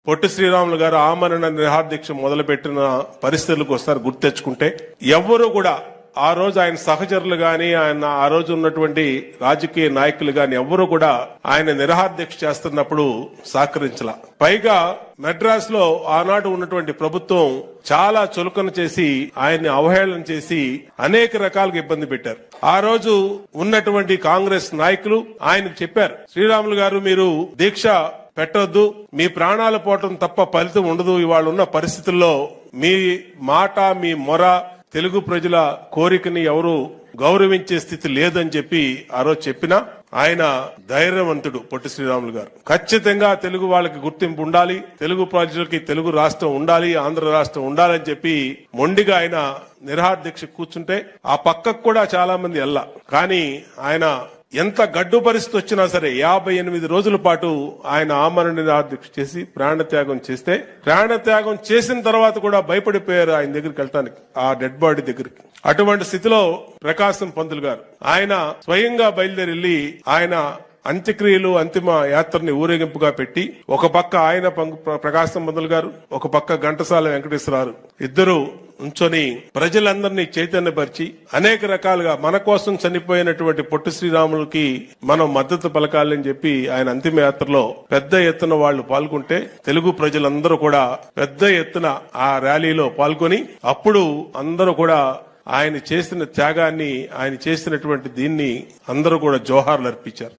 పొట్టి శ్రీరాములు గారు ఆమరణ నిరాహారదీక్ష మొదలుపెట్టిన పరిస్థితులకు ఒకసారి గుర్తు తెచ్చుకుంటే ఎవ్వరూ కూడా ఆ రోజు ఆయన సహచరులు గాని ఆయన ఆ రోజు ఉన్నటువంటి రాజకీయ నాయకులు గాని ఎవ్వరూ కూడా ఆయన నిరాహారదీక్ష చేస్తున్నప్పుడు సహకరించాల. పైగా మెడ్రాస్ లో ఆనాడు ఉన్నటువంటి ప్రభుత్వం చాలా చులకన చేసి ఆయన్ని అవహేళన చేసి అనేక రకాలుగా ఇబ్బంది పెట్టారు. ఆ రోజు ఉన్నటువంటి కాంగ్రెస్ నాయకులు ఆయనకు చెప్పారు, శ్రీరాములు గారు మీరు దీక్ష పెట్టొద్దు, మీ ప్రాణాలు పోవటం తప్ప ఫలితం ఉండదు. ఇవాళ ఉన్న పరిస్థితుల్లో మీ మాట మీ మొర తెలుగు ప్రజల కోరికని ఎవరు గౌరవించే స్థితి లేదని చెప్పి ఆ రోజు చెప్పినా ఆయన ధైర్యవంతుడు పొట్టి శ్రీరాములు గారు. ఖచ్చితంగా తెలుగు వాళ్ళకి గుర్తింపు ఉండాలి, తెలుగు ప్రజలకి తెలుగు రాష్ట్రం ఉండాలి, ఆంధ్ర రాష్ట్రం ఉండాలని చెప్పి మొండిగా ఆయన నిరాహారదీక్ష కూర్చుంటే ఆ పక్కకు కూడా చాలా మంది వెళ్ళా. కానీ ఆయన ఎంత గడ్డు పరిస్థితి వచ్చినా సరే 58 రోజుల పాటు ఆయన ఆమరణ నిరాహారదీక్ష చేసి ప్రాణత్యాగం చేస్తే, ప్రాణత్యాగం చేసిన తర్వాత కూడా భయపడిపోయారు ఆయన దగ్గరికి వెళ్ళటానికి, ఆ డెడ్ బాడీ దగ్గరికి. అటువంటి స్థితిలో ప్రకాశం పంతులు గారు ఆయన స్వయంగా బయలుదేరి ఆయన అంత్యక్రియలు అంతిమ యాత్రని ఊరేగింపుగా పెట్టి ఒక పక్క ఆయన ప్రకాశం పంతులు గారు, ఒక పక్క ఘంటసాల వెంకటేశ్వరరావు ఇద్దరు ఉంచొని ప్రజలందరినీ చైతన్యపరిచి అనేక రకాలుగా మన కోసం చనిపోయినటువంటి పొట్టి శ్రీరాములకి మనం మద్దతు పలకాలని చెప్పి ఆయన అంతిమ యాత్రలో పెద్ద ఎత్తున వాళ్ళు పాల్గొంటే తెలుగు ప్రజలందరూ కూడా పెద్ద ఎత్తున ఆ ర్యాలీలో పాల్గొని అప్పుడు అందరూ కూడా ఆయన చేసిన త్యాగాన్ని, ఆయన చేసినటువంటి దీన్ని అందరూ కూడా జోహార్లు అర్పించారు.